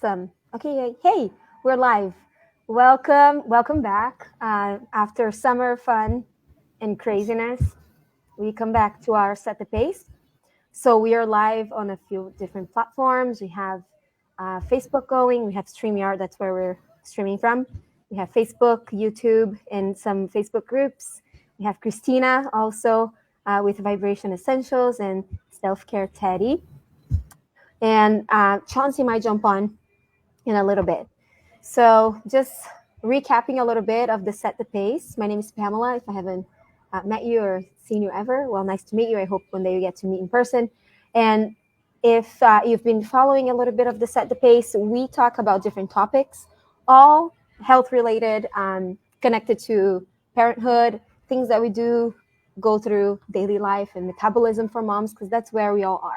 Awesome. Okay, hey, we're live. Welcome back. After summer fun and craziness, we come back to our Set the Pace. So we are live on a few different platforms. We have Facebook going. We have StreamYard. That's where we're streaming from. We have Facebook, YouTube, and some Facebook groups. We have Kristina also with Vibration Essentials and Self Care Teddy. And Chauncey might jump on in a little bit. So just recapping a little bit of the Set the Pace. My name is Pamela. If I haven't met you or seen you ever, well, nice to meet you. I hope one day you get to meet in person. And if you've been following a little bit of the Set the Pace, we talk about different topics, all health related, connected to parenthood, things that we do go through daily life and metabolism for moms, because that's where we all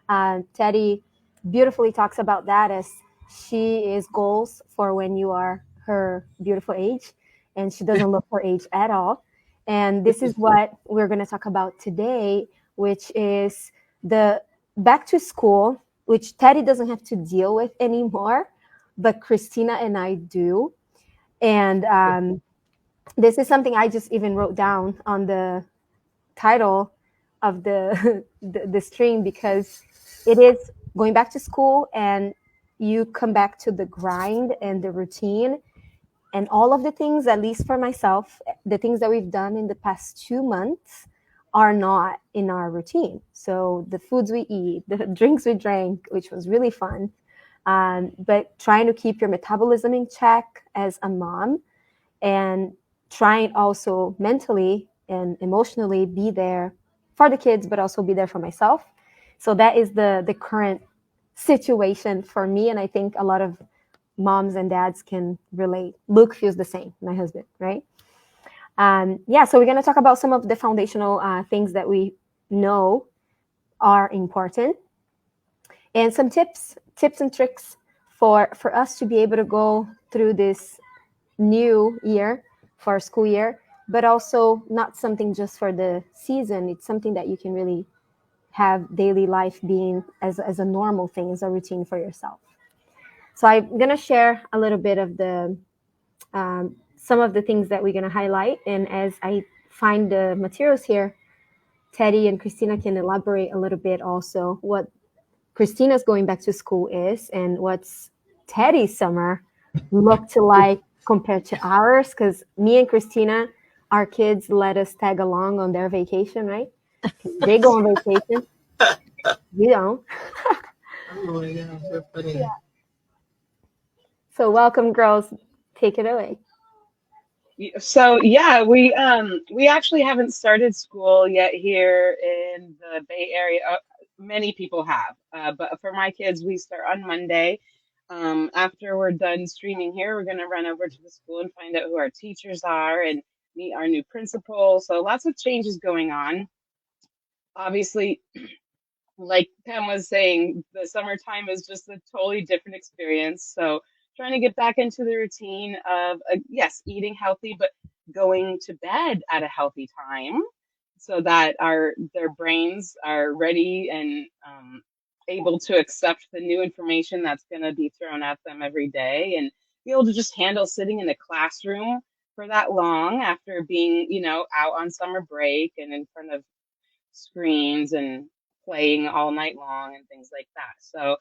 are. Teddy beautifully talks about that as she is goals for when you are her beautiful age, and she doesn't look her age at all. And this is what we're going to talk about today, which is the back to school, which Teddy doesn't have to deal with anymore, but Kristina and I do. And this is something I just even wrote down on the title of the stream, because it is going back to school and you come back to the grind and the routine and all of the things, at least for myself, the things that we've done in the past 2 months are not in our routine. So the foods we eat, the drinks we drank, which was really fun, but trying to keep your metabolism in check as a mom and trying also mentally and emotionally be there for the kids, but also be there for myself. So that is the current situation for me. And I think a lot of moms and dads can relate. Luke feels the same, my husband, right? So we're going to talk about some of the foundational things that we know are important, and some tips and tricks for us to be able to go through this new year for our school year, but also not something just for the season. It's something that you can really have daily life being as a normal thing, as a routine for yourself. So I'm going to share a little bit of the some of the things that we're going to highlight. And as I find the materials here, Teddy and Kristina can elaborate a little bit also what Kristina's going back to school is and what's Teddy's summer looked like compared to ours. Because me and Kristina, our kids let us tag along on their vacation, right? They go on vacation. We don't. Oh my God, so funny. Yeah. So welcome, girls. Take it away. So yeah, we actually haven't started school yet here in the Bay Area. Many people have, but for my kids, we start on Monday. After we're done streaming here, we're gonna run over to the school and find out who our teachers are and meet our new principal. So lots of changes going on. Obviously, like Pam was saying, the summertime is just a totally different experience. So trying to get back into the routine of, yes, eating healthy, but going to bed at a healthy time so that their brains are ready and able to accept the new information that's going to be thrown at them every day, and be able to just handle sitting in a classroom for that long after being, out on summer break and in front of screens and playing all night long and things like that. So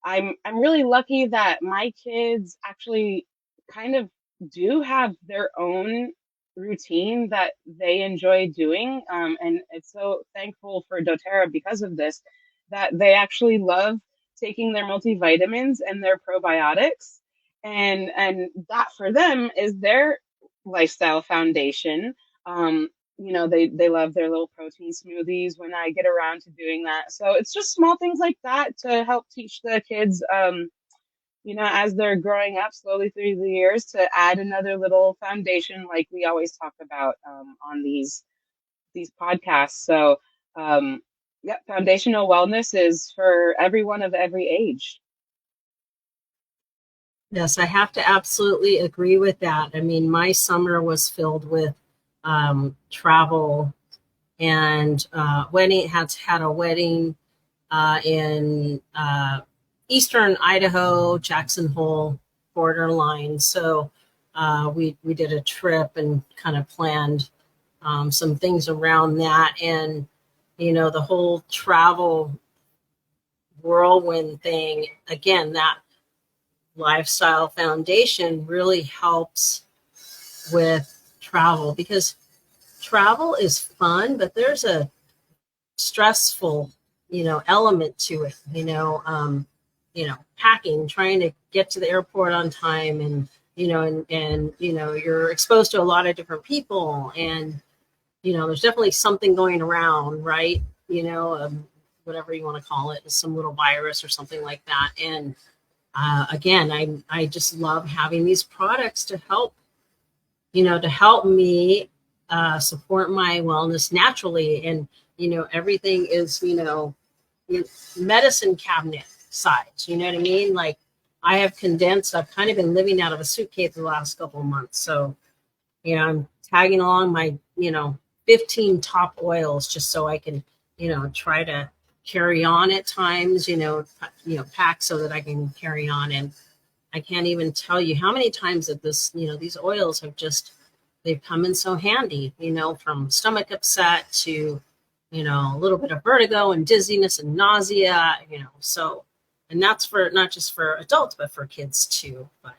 I'm really lucky that my kids actually kind of do have their own routine that they enjoy doing, and it's so thankful for doTerra because of this, that they actually love taking their multivitamins and their probiotics, and that for them is their lifestyle foundation. They love their little protein smoothies when I get around to doing that. So it's just small things like that to help teach the kids, as they're growing up slowly through the years, to add another little foundation, like we always talk about on these podcasts. So, foundational wellness is for everyone of every age. Yes, I have to absolutely agree with that. I mean, my summer was filled with travel and wedding. Had a wedding in eastern Idaho, Jackson Hole borderline. So we did a trip and kind of planned some things around that. And, the whole travel whirlwind thing, again, that lifestyle foundation really helps with travel, because travel is fun, but there's a stressful, element to it, packing, trying to get to the airport on time, and, you're exposed to a lot of different people, and, there's definitely something going around, right? Whatever you want to call it, some little virus or something like that. And again, I just love having these products to help me support my wellness naturally. And, everything is, medicine cabinet size. You know what I mean? Like, I have condensed, I've kind of been living out of a suitcase the last couple of months. So, I'm tagging along my, 15 top oils just so I can, try to carry on at times, pack so that I can carry on. And I can't even tell you how many times that these oils have they've come in so handy, from stomach upset to, a little bit of vertigo and dizziness and nausea, so, and that's for not just for adults, but for kids too. But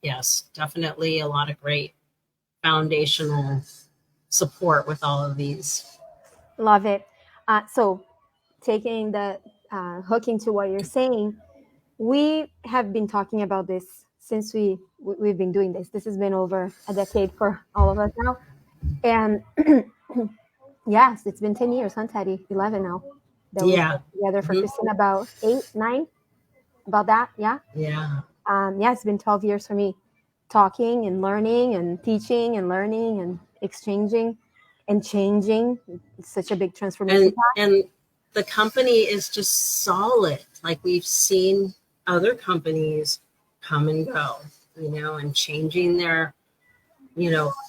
yes, definitely a lot of great foundational support with all of these. Love it. So taking the hooking to what you're saying, we have been talking about this since we've been doing this. This has been over a decade for all of us now, and yes, it's been 10 years, huh, Teddy? 11 now that we've Yeah. worked together. For Mhm. Kristina, about 8, 9, about that. Yeah. Yeah. Yeah, it's been 12 years for me, talking and learning and teaching and learning and exchanging and changing. It's such a big transformation. And the company is just solid. Like, we've seen other companies come and go, and changing their,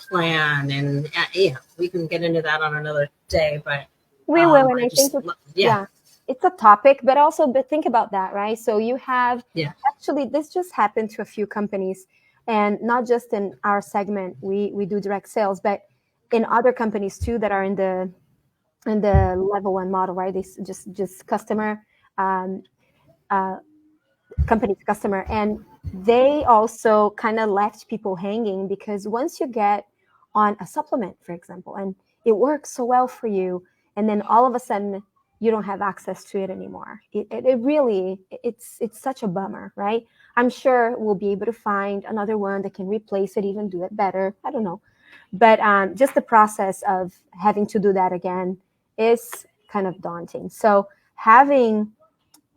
plan. And yeah, we can get into that on another day, but We will, and I I think just, yeah. it's a topic, but also think about that, right? So you have Yeah. actually this just happened to a few companies, and not just in our segment. We do direct sales, but in other companies too that are in the level one model, right? They just customer, um, uh, company to customer, and they also kind of left people hanging, because once you get on a supplement, for example, and it works so well for you, and then all of a sudden you don't have access to it anymore, it really, it's such a bummer, right? I'm sure we'll be able to find another one that can replace it, even do it better, I don't know. But just the process of having to do that again is kind of daunting. So having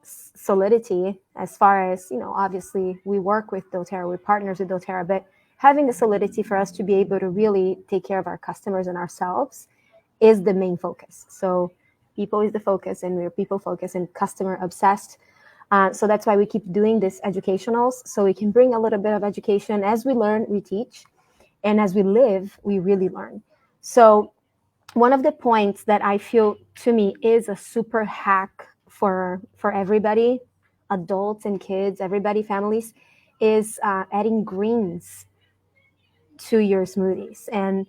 solidity, as far as, obviously we work with doTerra, we're partners with doTerra, but having the solidity for us to be able to really take care of our customers and ourselves is the main focus. So people is the focus, and we're people focused and customer obsessed. So that's why we keep doing this educationals, so we can bring a little bit of education. As we learn, we teach, and as we live, we really learn. So one of the points that I feel, to me, is a super hack for everybody, adults and kids, everybody, families, is adding greens to your smoothies. And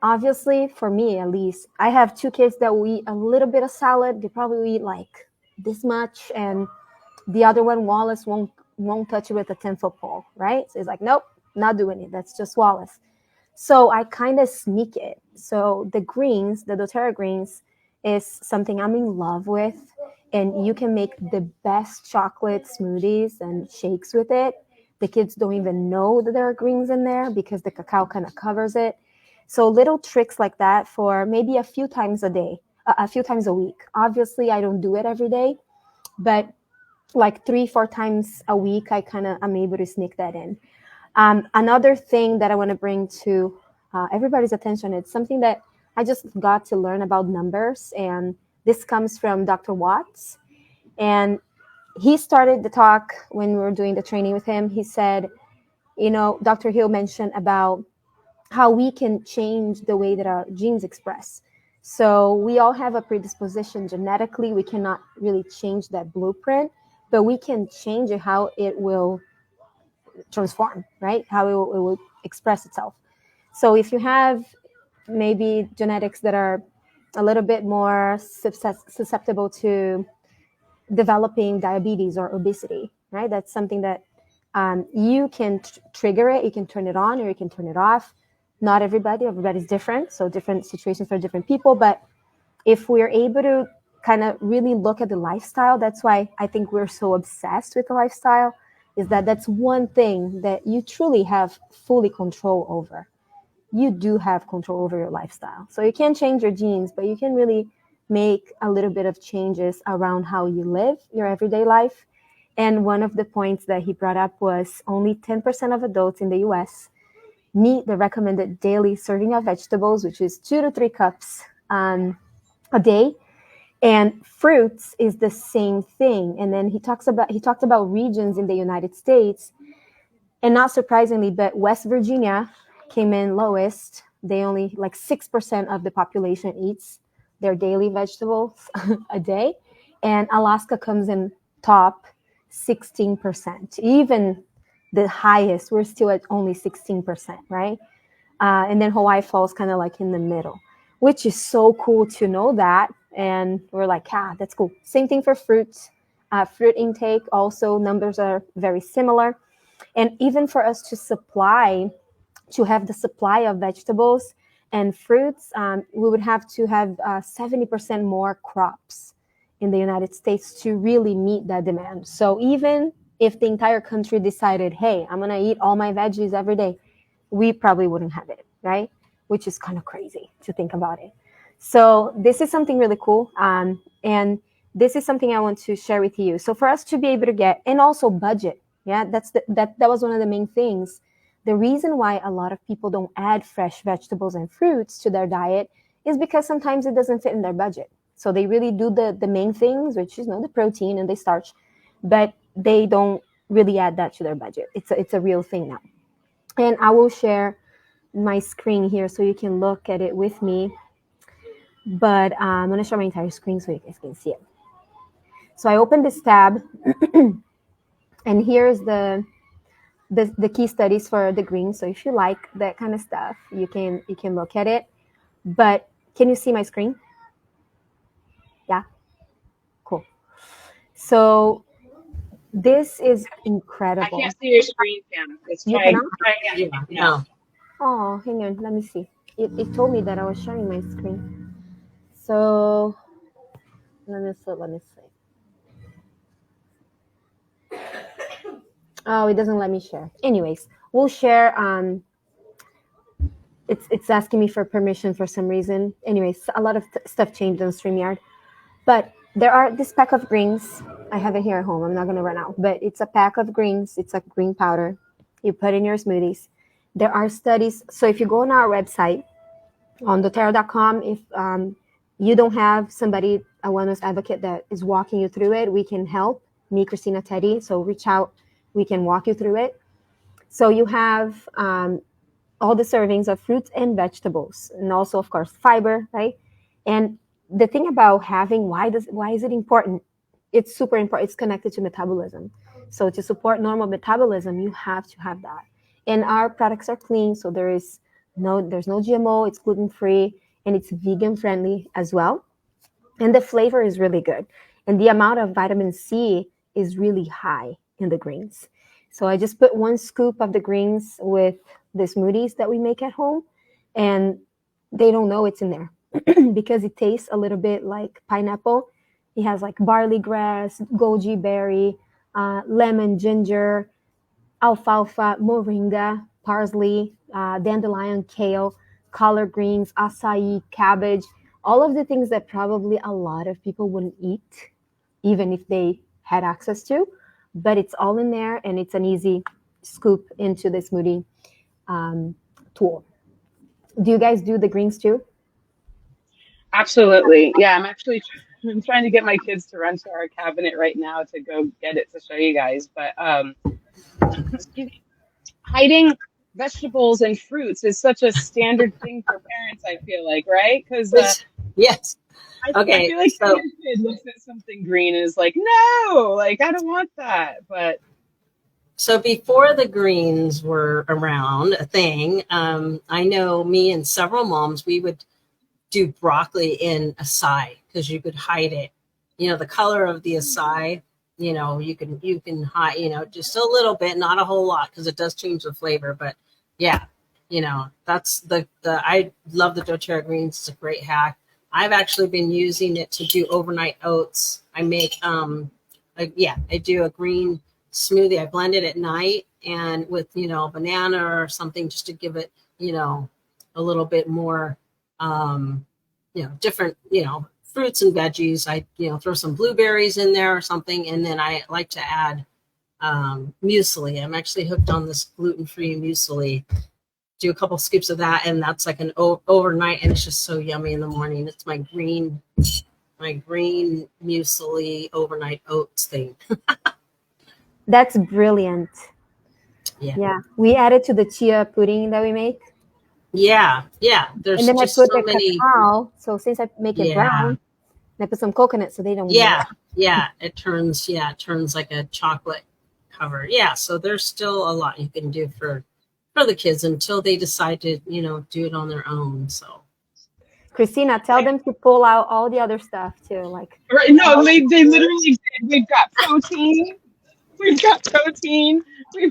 obviously, for me at least, I have 2 kids that will eat a little bit of salad. They probably eat like this much, and the other one, Wallace, won't touch it with a 10-foot pole, right? So he's like, nope, not doing it. That's just Wallace. So I kind of sneak it. So the greens, the doTERRA greens, is something I'm in love with. And you can make the best chocolate smoothies and shakes with it. The kids don't even know that there are greens in there, because the cacao kind of covers it. So little tricks like that for maybe a few times a day, a few times a week. Obviously, I don't do it every day, but like 3-4 times a week, I'm able to sneak that in. Another thing that I want to bring to everybody's attention, it's something that I just got to learn about numbers, and this comes from Dr. Watts. And he started the talk when we were doing the training with him. He said, Dr. Hill mentioned about how we can change the way that our genes express. So we all have a predisposition genetically. We cannot really change that blueprint, but we can change it how it will transform, right? How it will express itself. So if you have maybe genetics that are a little bit more susceptible to developing diabetes or obesity, right? That's something that you can trigger it, you can turn it on or you can turn it off. Not everybody's different. So different situations for different people. But if we're able to kind of really look at the lifestyle, that's why I think we're so obsessed with the lifestyle, is that that's one thing that you truly have fully control over. You do have control over your lifestyle. So you can't change your genes, but you can really make a little bit of changes around how you live your everyday life. And one of the points that he brought up was only 10% of adults in the US meet the recommended daily serving of vegetables, which is 2 to 3 cups a day. And fruits is the same thing. And then he talked about regions in the United States. And not surprisingly, but West Virginia came in lowest. They only like 6% of the population eats their daily vegetables a day. And Alaska comes in top 16%. Even the highest, we're still at only 16%, right? And then Hawaii falls kind of like in the middle, which is so cool to know that. And we're like, that's cool. Same thing for fruits. Fruit intake also, numbers are very similar. And even for us to have the supply of vegetables and fruits, we would have to have 70% more crops in the United States to really meet that demand. So even if the entire country decided, hey, I'm going to eat all my veggies every day, we probably wouldn't have it, right? Which is kind of crazy to think about it. So this is something really cool. And this is something I want to share with you. So for us to be able to get, and also budget, that was one of the main things. The reason why a lot of people don't add fresh vegetables and fruits to their diet is because sometimes it doesn't fit in their budget. So they really do the main things, which is the protein and the starch, but they don't really add that to their budget. It's a real thing now. And I will share my screen here so you can look at it with me. But I'm going to share my entire screen so you guys can see it. So I opened this tab, and here's the key studies for the greens. So if you like that kind of stuff, you can look at it. But can you see my screen? Yeah, cool. So this is incredible. I can't see your screen, Pam. Let's You try. cannot? Try again. No. Oh, hang on. Let me see. It told me that I was sharing my screen. So let me see. Oh, it doesn't let me share. Anyways, we'll share. It's asking me for permission for some reason. Anyways, a lot of stuff changed on StreamYard. But there are this pack of greens. I have it here at home. I'm not going to run out. But it's a pack of greens. It's a green powder. You put in your smoothies. There are studies. So if you go on our website, on doTerra.com, if you don't have somebody, a wellness advocate that is walking you through it, we can help. Me, Kristina, Teddy. So reach out. We can walk you through it. So you have all the servings of fruits and vegetables, and also, of course, fiber, right? And the thing about having, why is it important? It's super important. It's connected to metabolism. So to support normal metabolism, you have to have that. And our products are clean, so there's no GMO. It's gluten-free, and it's vegan-friendly as well. And the flavor is really good. And the amount of vitamin C is really high in the greens. So I just put 1 scoop of the greens with the smoothies that we make at home, and they don't know it's in there because it tastes a little bit like pineapple. It has like barley grass, goji berry, lemon, ginger, alfalfa, moringa, parsley, dandelion, kale, collard greens, acai, cabbage, all of the things that probably a lot of people wouldn't eat, even if they had access to. But it's all in there, and it's an easy scoop into the smoothie tool. Do you guys do the greens too? Absolutely. Yeah, I'm trying to get my kids to run to our cabinet right now to go get it to show you guys. But excuse me, hiding vegetables and fruits is such a standard thing for parents, I feel like, right? Because Yes. I Okay, feel like so every kid looks at something green and is like, no, like I don't want that. But so before the greens were around a thing, I know me and several moms, we would do broccoli in acai because you could hide it. You know, the color of the acai, you can hide, just a little bit, not a whole lot because it does change the flavor. But yeah, that's the I love the doTerra greens. It's a great hack. I've actually been using it to do overnight oats. I make I do a green smoothie. I blend it at night and with banana or something just to give it a little bit more different, fruits and veggies. I, throw some blueberries in there or something. And then I like to add muesli. I'm actually hooked on this gluten-free muesli. Do a couple scoops of that. And that's like an overnight. And it's just so yummy in the morning. It's my green muesli overnight oats thing. That's brilliant. Yeah. Yeah, we add it to the chia pudding that we make, Yeah. Yeah. and There's then I just put so the many. cacao. So since I make it Yeah. brown, I put some coconut so they don't melt. Yeah. Yeah. It turns like a chocolate cover. Yeah. So there's still a lot you can do for the kids until they decide to, do it on their own. So Christina, tell them to pull out all the other stuff too, like right, no, they literally did. We've got protein, we've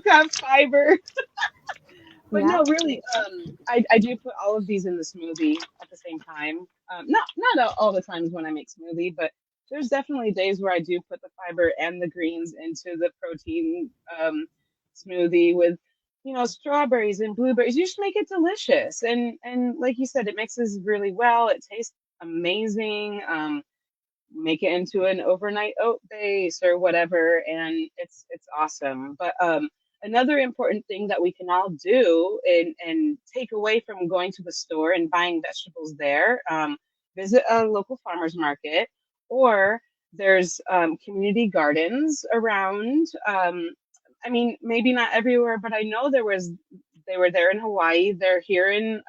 got fiber. But yeah. no, really, I do put all of these in the smoothie at the same time. Not all the times when I make smoothie, but there's definitely days where I do put the fiber and the greens into the protein smoothie with, strawberries and blueberries. You just make it delicious, and like you said, it mixes really well. It tastes amazing. Make it into an overnight oat base or whatever, and it's awesome. But another important thing that we can all do and take away from going to the store and buying vegetables there, visit a local farmers market, or there's community gardens around. I mean, maybe not everywhere, but I know they were there in Hawaii. They're here in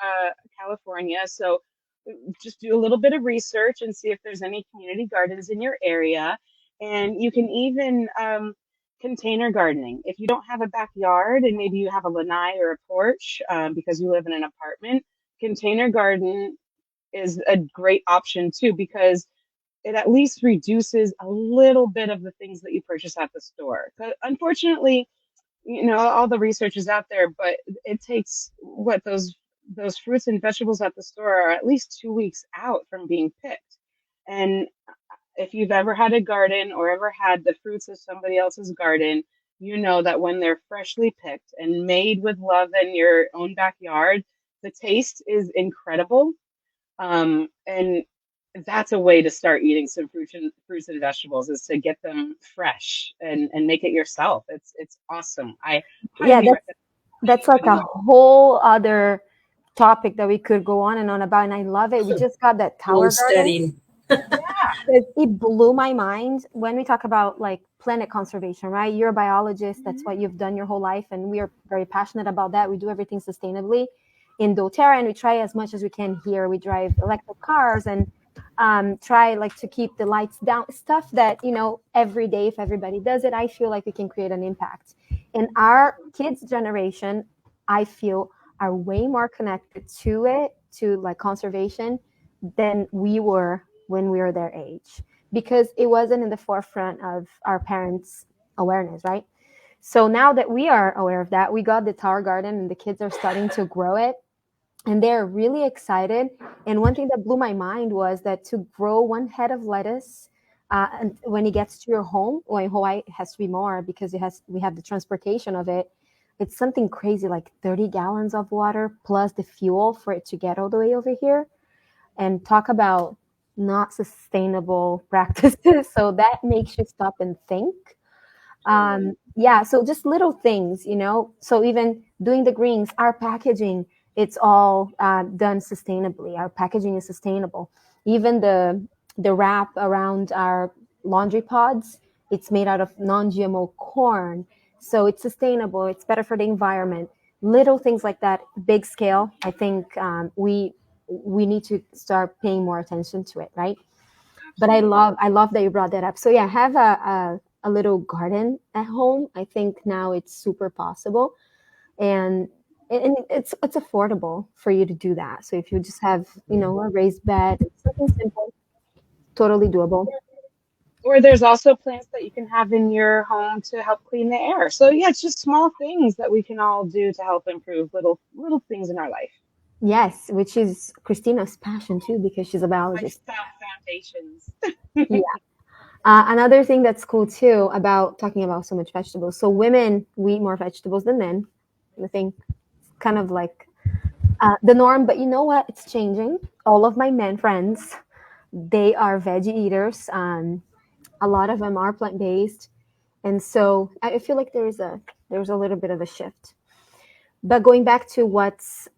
California. So just do a little bit of research and see if there's any community gardens in your area. And you can even container gardening. If you don't have a backyard and maybe you have a lanai or a porch because you live in an apartment, container garden is a great option too, because it at least reduces a little bit of the things that you purchase at the store. But unfortunately, all the research is out there, but it takes those fruits and vegetables at the store are at least 2 weeks out from being picked. And if you've ever had a garden or ever had the fruits of somebody else's garden, you know that when they're freshly picked and made with love in your own backyard, the taste is incredible. And that's a way to start eating some fruits and vegetables, is to get them fresh and make it yourself. It's awesome. I Yeah, highly recommend that's like a anybody. whole other topic that we could go on and on about, and I love it. We just got that tower garden. homesteading. It blew my mind when we talk about like planet conservation, right? You're a biologist. That's what you've done your whole life. And we are very passionate about that. We do everything sustainably in doTerra, and we try as much as we can here. We drive electric cars and try like to keep the lights down, stuff that, every day, if everybody does it, I feel like we can create an impact. And our kids' generation, I feel, are way more connected to it, to like conservation, than we were when we were their age, because it wasn't in the forefront of our parents' awareness, right? So now that we are aware of that, we got the tower garden and the kids are starting to grow it and they're really excited. And one thing that blew my mind was that to grow one head of lettuce, and when it gets to your home, well, in Hawaii it has to be more because we have the transportation of it. It's something crazy, like 30 gallons of water plus the fuel for it to get all the way over here. And talk about not sustainable practices. So that makes you stop and think. Yeah, so just little things, So even doing the greens, our packaging, it's all done sustainably. Our packaging is sustainable. Even the wrap around our laundry pods, it's made out of non-GMO corn, so it's sustainable. It's better for the environment. Little things like that, big scale. I think we we need to start paying more attention to it, right? But Absolutely. I love that you brought that up. So yeah, have a little garden at home. I think now it's super possible, and it's affordable for you to do that. So if you just have, you know, a raised bed, something simple, totally doable. Or there's also plants that you can have in your home to help clean the air. So yeah, it's just small things that we can all do to help improve little things in our life. Yes, which is Christina's passion too, because she's a My biologist. foundations. Yeah. Another thing that's cool too about talking about so much vegetables. So women, we eat more vegetables than men. I think it's kind of like the norm, but you know what? It's changing. All of my men friends, they are veggie eaters. A lot of them are plant based, and so I feel like there's a little bit of a shift. But going back to what's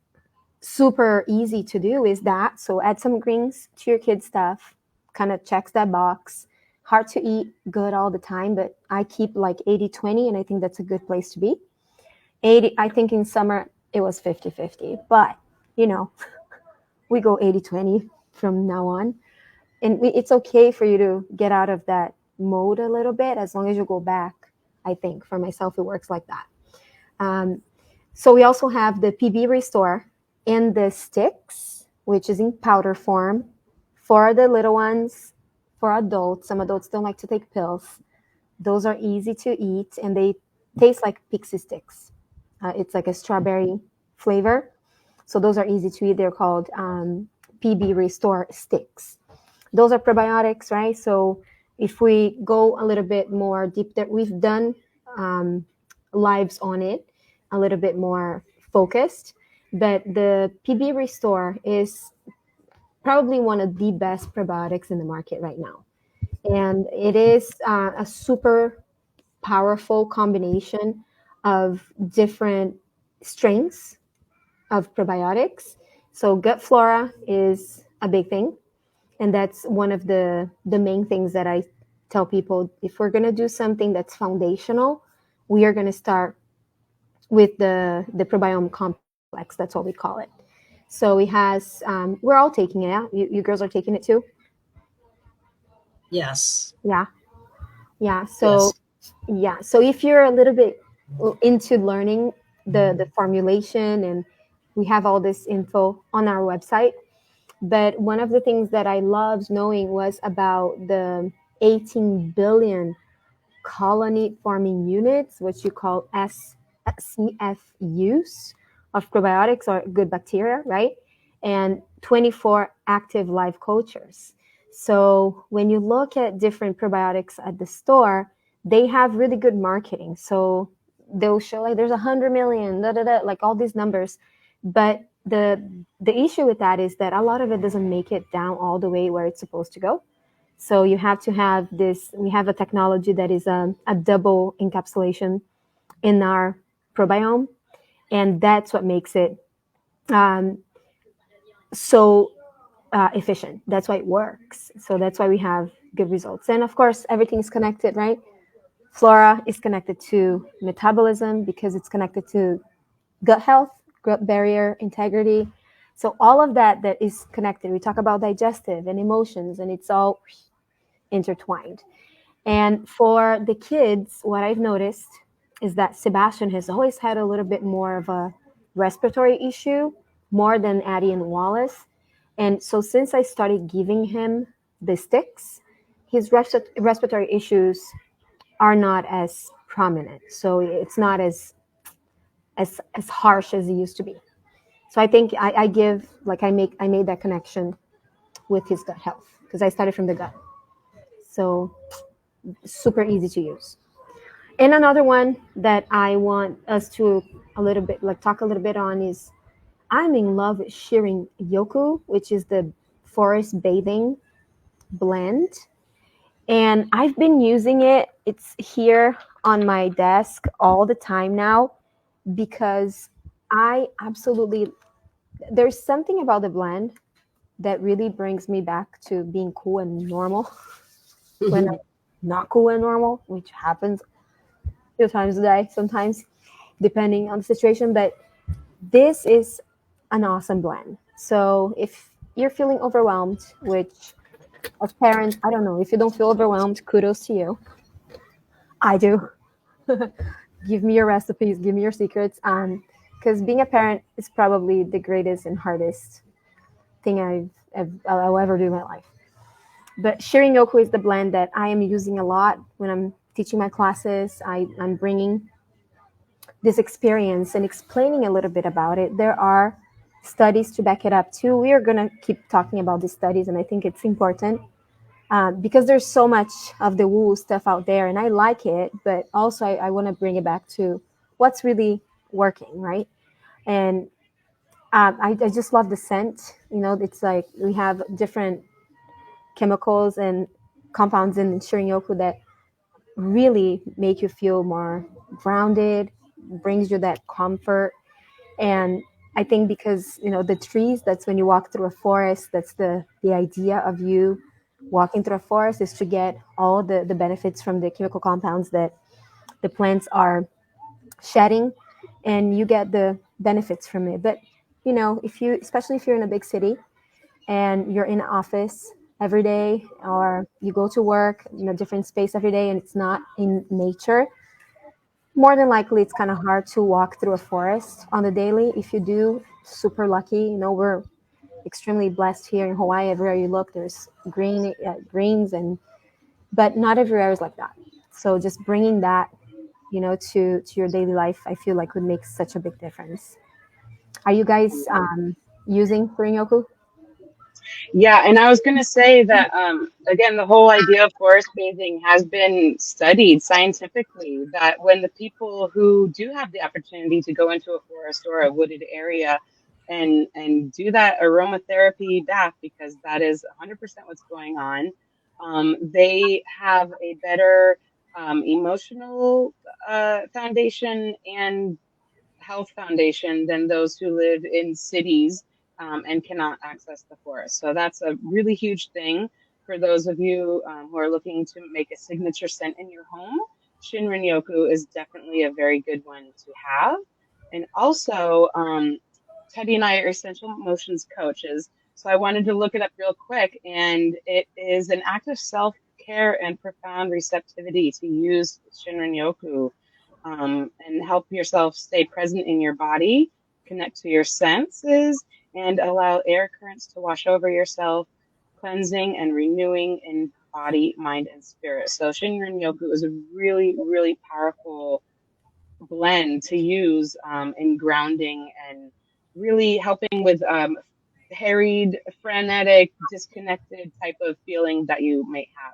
super easy to do is that. So add some greens to your kids' stuff, kind of checks that box. Hard to eat good all the time, but I keep like 80-20, and I think that's a good place to be. 80, I think in summer it was 50-50, but you know, we go 80-20 from now on. And it's okay for you to get out of that mode a little bit as long as you go back. I think for myself, it works like that. Um, so we also have the PB Restore in the sticks, which is in powder form for the little ones, for adults. Some adults don't like to take pills. Those are easy to eat and they taste like pixie sticks. It's like a strawberry flavor. So those are easy to eat. They're called PB Restore sticks. Those are probiotics, right? So if we go a little bit more deep, that we've done um, lives on it, a little bit more focused. But the PB Restore is probably one of the best probiotics in the market right now, and it is a super powerful combination of different strengths of probiotics. So gut flora is a big thing, and that's one of the main things that I tell people. If we're going to do something that's foundational, we are going to start with the probiome complex. That's what we call it. So it has we're all taking it out. You girls are taking it too. Yes. Yeah, yeah. Yes. So if you're a little bit into learning the formulation, and we have all this info on our website. But one of the things that I loved knowing was about the 18 billion colony forming units, which you call CFUs of probiotics or good bacteria, right? And 24 active live cultures. So when you look at different probiotics at the store, they have really good marketing. So they'll show like there's 100 million, da, da, da, like all these numbers. But the issue with that is that a lot of it doesn't make it down all the way where it's supposed to go. So you have to have this. We have a technology that is a double encapsulation in our probiome, and that's what makes it um, so efficient. That's why it works. So that's why we have good results. And of course, everything's connected, right? Flora is connected to metabolism because it's connected to gut health, gut barrier integrity. So all of that is connected. We talk about digestive and emotions, and it's all intertwined. And for the kids, what I've noticed is that Sebastian has always had a little bit more of a respiratory issue, more than Addie and Wallace. And so since I started giving him the sticks, his respiratory issues are not as prominent. So it's not as harsh as it used to be. So I think I give like I made that connection with his gut health because I started from the gut. So super easy to use. And another one that I want us to a little bit like talk a little bit on is I'm in love with Shirin Yoku, which is the forest bathing blend. And I've been using it. It's here on my desk all the time now because I absolutely there's something about the blend that really brings me back to being cool and normal when I'm not cool and normal, which happens a few times a day sometimes, depending on the situation. But this is an awesome blend. So if you're feeling overwhelmed, which as parents, I don't know, if you don't feel overwhelmed, kudos to you. I do. Give me your recipes, give me your secrets. Because being a parent is probably the greatest and hardest thing I'll ever do in my life. But Shirin Yoku is the blend that I am using a lot when I'm teaching my classes. I'm bringing this experience and explaining a little bit about it. There are studies to back it up too. We are going to keep talking about these studies, and I think it's important because there's so much of the woo stuff out there, and I like it, but also I want to bring it back to what's really working, right? And I just love the scent. You know, it's like we have different chemicals and compounds in Shirin-yoku that really make you feel more grounded, brings you that comfort. And I think because, you know, the trees, that's when you walk through a forest, that's the idea of you walking through a forest is to get all the benefits from the chemical compounds that the plants are shedding, and you get the benefits from it. But, you know, if you, especially if you're in a big city and you're in an office every day, or you go to work in a different space every day and it's not in nature, more than likely it's kind of hard to walk through a forest on the daily. If you do, super lucky. You know, we're extremely blessed here in Hawaii. Everywhere you look, there's greens, and but not everywhere is like that. So just bringing that, you know, to your daily life, I feel like would make such a big difference. Are you guys using Furinyoku? Yeah, and I was going to say that again, the whole idea of forest bathing has been studied scientifically. That when the people who do have the opportunity to go into a forest or a wooded area and do that aromatherapy bath, because that is 100% what's going on, they have a better emotional foundation and health foundation than those who live in cities and cannot access the forest. So that's a really huge thing for those of you who are looking to make a signature scent in your home. Shinrin Yoku is definitely a very good one to have. And also, Teddy and I are essential emotions coaches. So I wanted to look it up real quick, and it is an act of self care and profound receptivity to use Shinrin Yoku and help yourself stay present in your body, connect to your senses, and allow air currents to wash over yourself, cleansing and renewing in body, mind, and spirit. So Shinrin Yoku is a really, really powerful blend to use in grounding and really helping with harried, frenetic, disconnected type of feeling that you may have.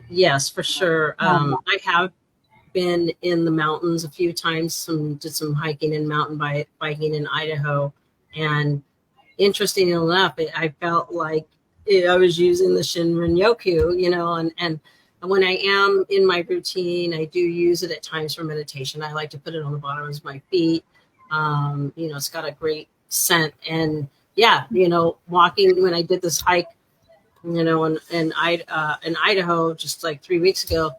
Yes, for sure. Love that. I have been in the mountains a few times. Did some hiking and mountain biking in Idaho, and interesting enough, I felt like I was using the Shinrin Yoku, you know, and when I am in my routine, I do use it at times for meditation. I like to put it on the bottoms of my feet. You know, it's got a great scent, and yeah, you know, walking when I did this hike, you know, in Idaho just like 3 weeks ago,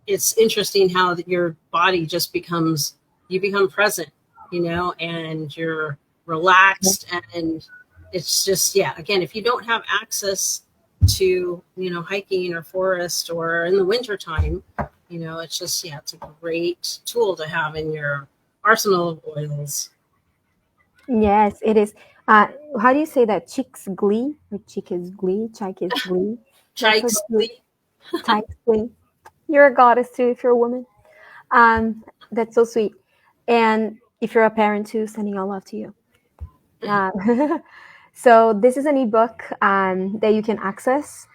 it's interesting how your body just becomes, you become present, you know, and you're relaxed, and it's just, yeah, again, if you don't have access to, you know, hiking or forest or in the wintertime, you know, it's just, yeah, it's a great tool to have in your arsenal of oils. Yes, it is. How do you say that? Chick's glee or chick is glee? Chike is glee. That's so Chikes, cute. Chike's glee. You're a goddess too if you're a woman. That's so sweet. And if you're a parent too, sending all love to you. So this is an ebook that you can access,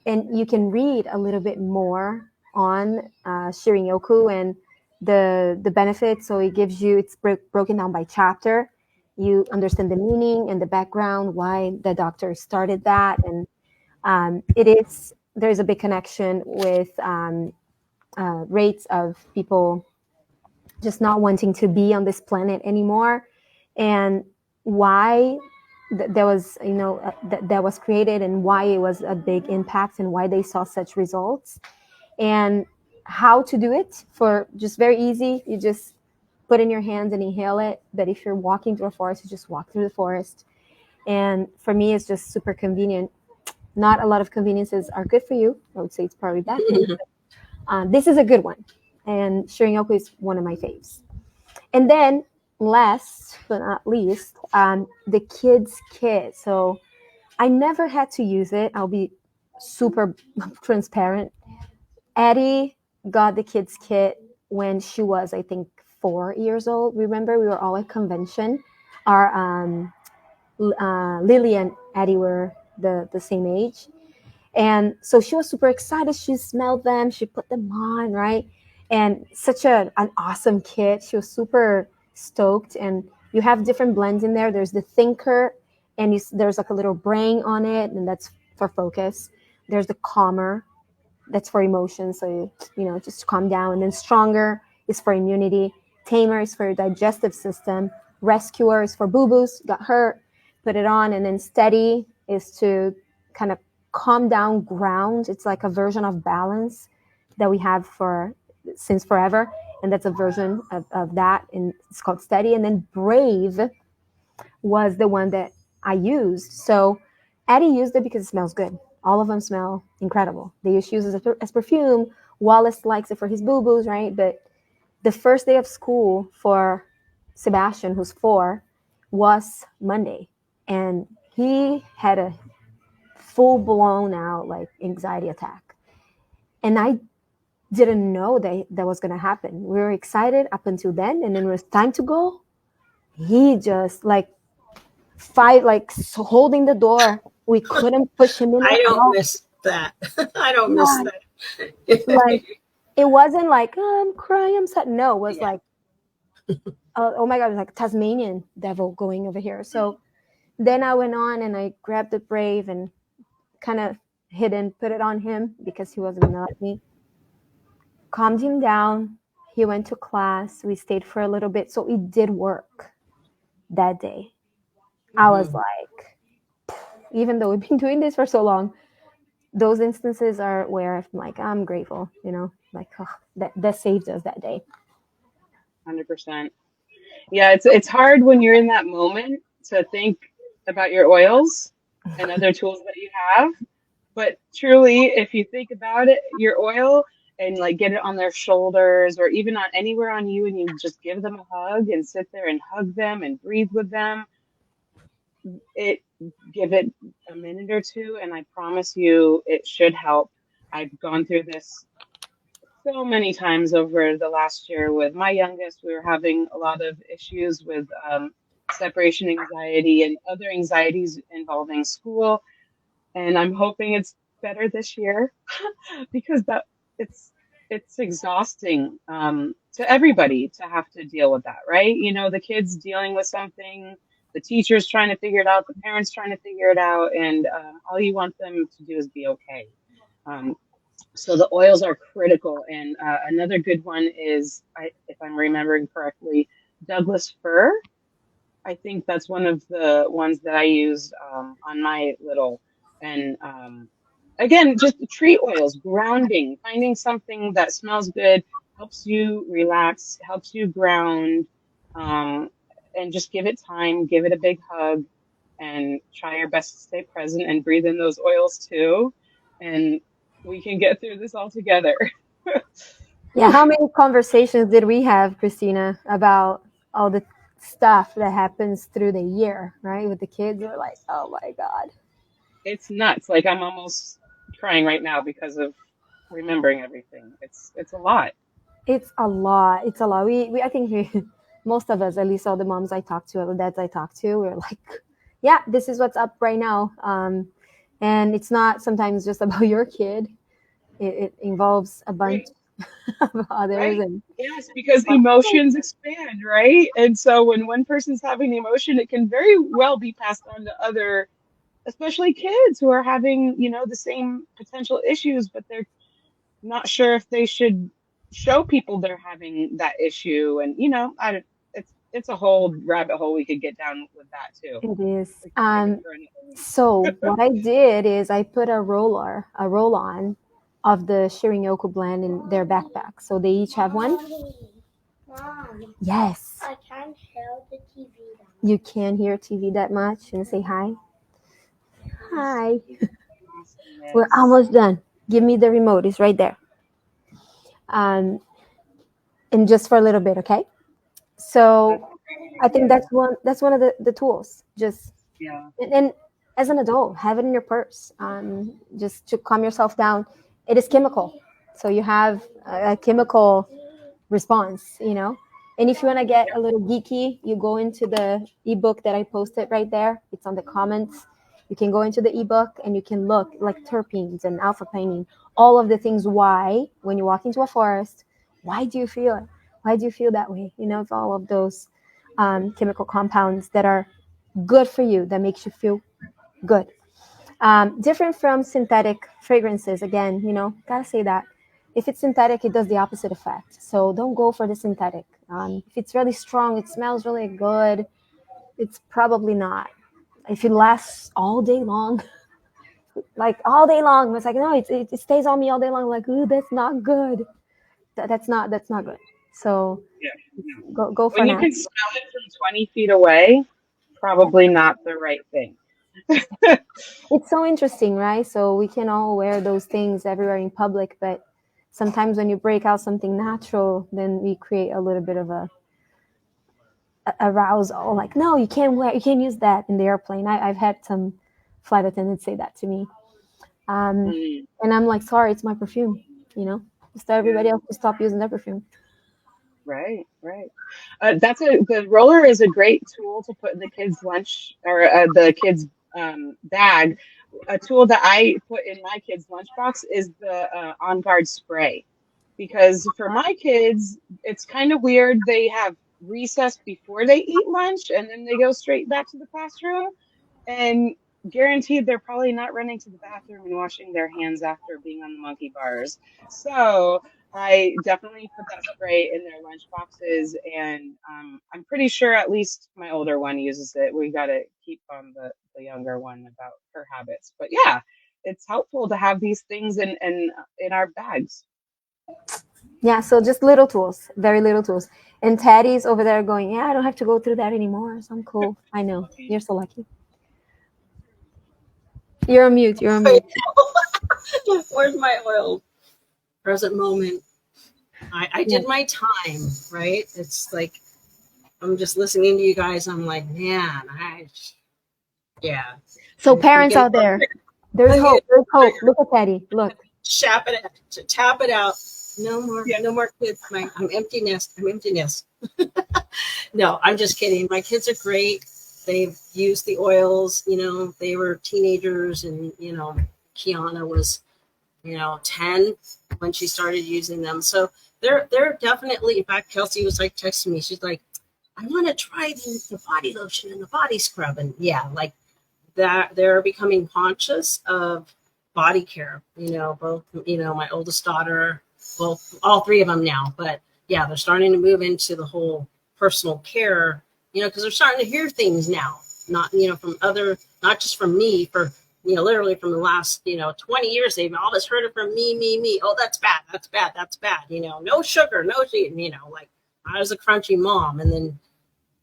and you can read a little bit more on Shirin-yoku and the benefits. So it gives you, it's broken down by chapter. You understand the meaning and the background, why the doctor started that, and there's a big connection with rates of people just not wanting to be on this planet anymore, and why there was, you know, that was created, and why it was a big impact, and why they saw such results, and how to do it for just very easy. You just put in your hands and inhale it. But if you're walking through a forest, you just walk through the forest. And for me, it's just super convenient. Not a lot of conveniences are good for you. I would say it's probably bad for you. This is a good one. And Shirin-yoku is one of my faves. And then last but not least, the kids kit. So I never had to use it. I'll be super transparent. Addie got the kids kit when she was, I think, 4 years old. Remember, we were all at convention. Our Lily and Addie were the same age. And so she was super excited. She smelled them. She put them on, right? And such an awesome kit. She was super stoked. And you have different blends in there. There's the thinker, and there's like a little brain on it, and that's for focus. There's the calmer, that's for emotion. So, just calm down. And then stronger is for immunity. Tamer is for your digestive system. Rescuer is for boo-boos, got hurt, put it on. And then steady is to kind of calm down, ground. It's like a version of balance that we have since forever. And that's a version of that. And it's called steady. And then brave was the one that I used. So Addie used it because it smells good. All of them smell incredible. They use it as perfume. Wallace likes it for his boo-boos, right? But the first day of school for Sebastian, who's 4, was Monday. And he had a full-blown out like anxiety attack. And I didn't know that was going to happen. We were excited up until then. And then when it was time to go, he just holding the door. We couldn't push him in. I don't miss that. I don't miss that. Like, it wasn't like, oh, I'm crying, I'm sad. No, it was like, oh my God, it was like Tasmanian devil going over here. So then I went on and I grabbed the brave and kind of put it on him because he wasn't gonna let me. Calmed him down. He went to class. We stayed for a little bit. So it did work that day. I was like, even though we've been doing this for so long, those instances are where I'm like, I'm grateful, like, that saved us that day. 100%. Yeah, it's hard when you're in that moment to think about your oils and other tools that you have. But truly, if you think about it, your oil and like get it on their shoulders or even on anywhere on you, and you just give them a hug and sit there and hug them and breathe with them, give it a minute or two, and I promise you it should help. I've gone through this so many times over the last year with my youngest. We were having a lot of issues with separation anxiety and other anxieties involving school, and I'm hoping it's better this year because it's exhausting to everybody to have to deal with that, right? The kids dealing with something, the teachers trying to figure it out, the parents trying to figure it out, and all you want them to do is be okay. So the oils are critical. And another good one is, if I'm remembering correctly, Douglas fir. I think that's one of the ones that I used on my little. And again, just tree oils, grounding, finding something that smells good, helps you relax, helps you ground, and just give it time, give it a big hug, and try your best to stay present and breathe in those oils too. And we can get through this all together. Yeah, how many conversations did we have, Kristina, about all the stuff that happens through the year, right? With the kids, we're like, oh my God. It's nuts. Like, I'm almost crying right now because of remembering everything. It's a lot. It's a lot. It's a lot. I think most of us, at least all the moms I talk to, all the dads I talk to, we're like, yeah, this is what's up right now. And it's not sometimes just about your kid. It involves a bunch of others. Right. And yes, because emotions expand, right? And so when one person's having the emotion, it can very well be passed on to other, especially kids who are having, the same potential issues, but they're not sure if they should show people they're having that issue. And, it's a whole rabbit hole we could get down with that too. It is. So what I did is I put a roll-on of the Shirin-yoku blend in their backpack. So they each have one. Mom, Yes. I can't hear the TV that much. You can't hear TV that much. And say hi. Hi. We're Awesomeness. almost done. Give me the remote. It's right there. Um, and just for a little bit, okay? That's So a great I think idea. that's one of the tools. Just Yeah. and as an adult, have it in your purse, just to calm yourself down. It is chemical, so you have a chemical response, you know. And if you want to get a little geeky, you go into the ebook that I posted right there. It's on the comments. You can go into the ebook and you can look like terpenes and alpha pinene, all of the things. Why, when you walk into a forest, why do you feel it? Why do you feel that way? You know, it's all of those chemical compounds that are good for you, that makes you feel good. Different from synthetic fragrances. Again, you know, gotta say that. If it's synthetic, it does the opposite effect. So don't go for the synthetic. If it's really strong, it smells really good, it's probably not. If it lasts all day long, like all day long, it's like, no, it stays on me all day long. Like, ooh, that's not good. That's not good. So Yeah. No. go for When you now. can smell it from 20 feet away, probably not the right thing. It's so interesting, right? So we can all wear those things everywhere in public, but sometimes when you break out something natural, then we create a little bit of a arousal. Like, no, you can't use that in the airplane. I've had some flight attendants say that to me, um, Mm, and I'm like, sorry, it's my perfume. You know, just tell yeah. everybody else to stop using their perfume. Right, right. The roller is a great tool to put in the kids' lunch or the kids' bag. A tool that I put in my kids' lunchbox is the On Guard spray, because for my kids, it's kind of weird. They have recess before they eat lunch and then they go straight back to the classroom, and guaranteed they're probably not running to the bathroom and washing their hands after being on the monkey bars. So I definitely put that spray in their lunch boxes, and I'm pretty sure at least my older one uses it. We got to keep on the younger one about her habits. But yeah, it's helpful to have these things in our bags. Yeah, so just little tools, very little tools. And Teddy's over there going, yeah, I don't have to go through that anymore. So I'm cool. I know. You're so lucky. You're on mute. You're on mute. Where's my oil? Present moment. I Yeah. did my time, right? It's like I'm just listening to you guys. I'm like, man, yeah. So I'm parents getting out there, there's I'm getting hope. There's hope. triggered. Look at Teddy. Look. To tap it out. No more, Yeah. no more kids. I'm empty nest. I'm empty nest. No, I'm just kidding. My kids are great. They've used the oils. You know, they were teenagers, and Kiana was 10 when she started using them. So they're definitely. In fact, Kelsey was like texting me. She's like, I want to try the body lotion and the body scrub, and yeah, like that. They're becoming conscious of body care. Both. My oldest daughter, both all three of them now, but yeah, they're starting to move into the whole personal care. Because they're starting to hear things now, not from other, not just from me, for literally from the last 20 years. They've always heard it from me. Oh, that's bad, that's bad, that's bad. No sugar, no sweet. Like I was a crunchy mom, and then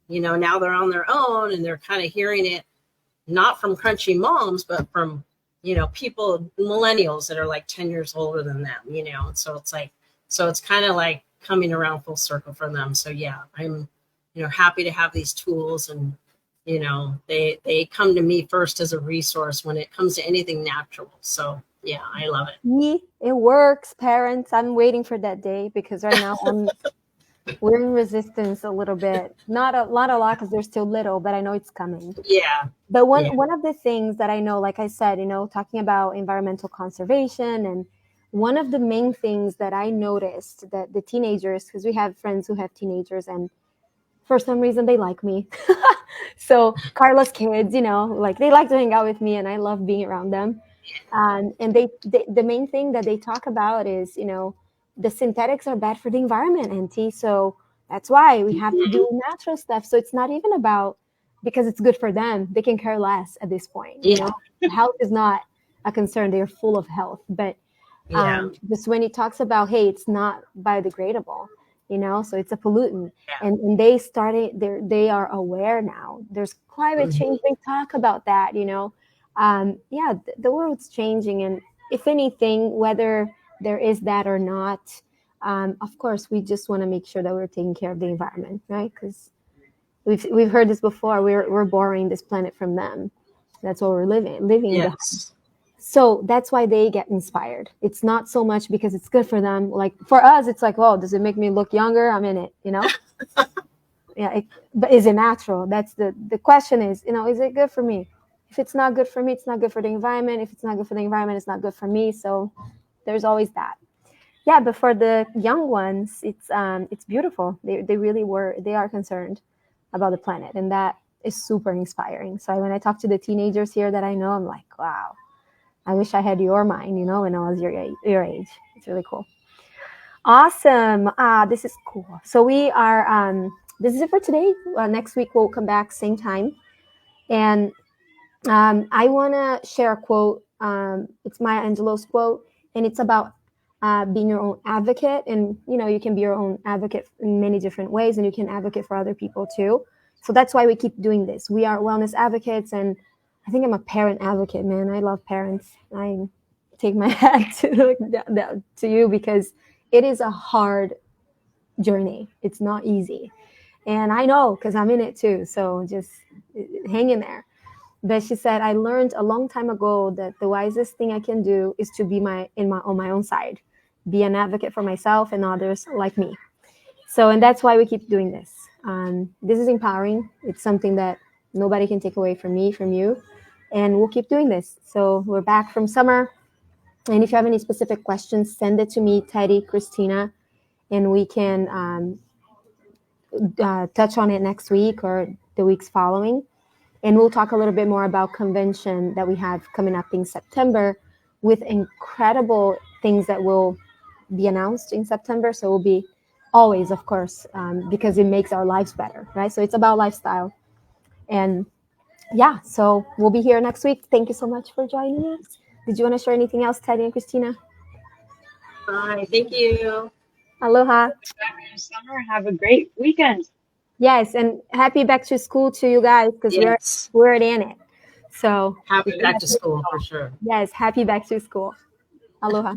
now they're on their own, and they're kind of hearing it not from crunchy moms, but from people, millennials that are like 10 years older than them. So it's kind of like coming around full circle for them. So yeah, I'm happy to have these tools, and they come to me first as a resource when it comes to anything natural. So yeah, I love it. It works, parents. I'm waiting for that day because right now we're in resistance a little bit. Not a lot because they're still little, but I know it's coming. Yeah. But Yeah. one of the things that I know, like I said, talking about environmental conservation, and one of the main things that I noticed that the teenagers, because we have friends who have teenagers, and for some reason they like me. So Carla's kids, like they like to hang out with me, and I love being around them. And the main thing that they talk about is, the synthetics are bad for the environment, Auntie. So that's why we have to do natural stuff. So it's not even about because it's good for them. They can care less at this point. Yeah. Health is not a concern. They're full of health. But Yeah. just when he talks about, hey, it's not biodegradable. So it's a pollutant. Yeah. And they are aware now. There's climate Mhm. change, they talk about that. Yeah, the world's changing, and if anything, whether there is that or not, of course we just want to make sure that we're taking care of the environment, right? Because we've heard this before. We're borrowing this planet from them. That's what we're living behind. Yes. So that's why they get inspired. It's not so much because it's good for them. Like for us, it's like, oh, does it make me look younger? I'm in it, Yeah, but is it natural? That's the question is, is it good for me? If it's not good for me, it's not good for the environment. If it's not good for the environment, it's not good for me. So there's always that. Yeah, but for the young ones, it's beautiful. They are concerned about the planet, and that is super inspiring. So when I talk to the teenagers here that I know, I'm like, wow, I wish I had your mind, when I was your age. It's really cool. Awesome. This is cool. So we are, this is it for today. Next week we'll come back same time. And I want to share a quote. It's Maya Angelou's quote, and it's about being your own advocate. And, you can be your own advocate in many different ways, and you can advocate for other people too. So that's why we keep doing this. We are wellness advocates, and I think I'm a parent advocate, man. I love parents. I take my hat to you, because it is a hard journey. It's not easy. And I know, because I'm in it too. So just hang in there. But she said, I learned a long time ago that the wisest thing I can do is to be on my own side, be an advocate for myself and others like me. So, and that's why we keep doing this. This is empowering. It's something that nobody can take away from me, from you, and we'll keep doing this. So we're back from summer. And if you have any specific questions, send it to me, Teddy, Kristina, and we can touch on it next week or the weeks following. And we'll talk a little bit more about convention that we have coming up in September, with incredible things that will be announced in September. So we'll be always, of course, because it makes our lives better, right? So it's about lifestyle. And yeah, so we'll be here next week. Thank you so much for joining us. Did you want to share anything else, Teddy and Kristina? Bye. Thank you. Aloha. Back in summer. Have a great weekend. Yes, and happy back to school to you guys, because Yes. we're in it. So Happy back to school for sure. yes, happy back to school. Aloha.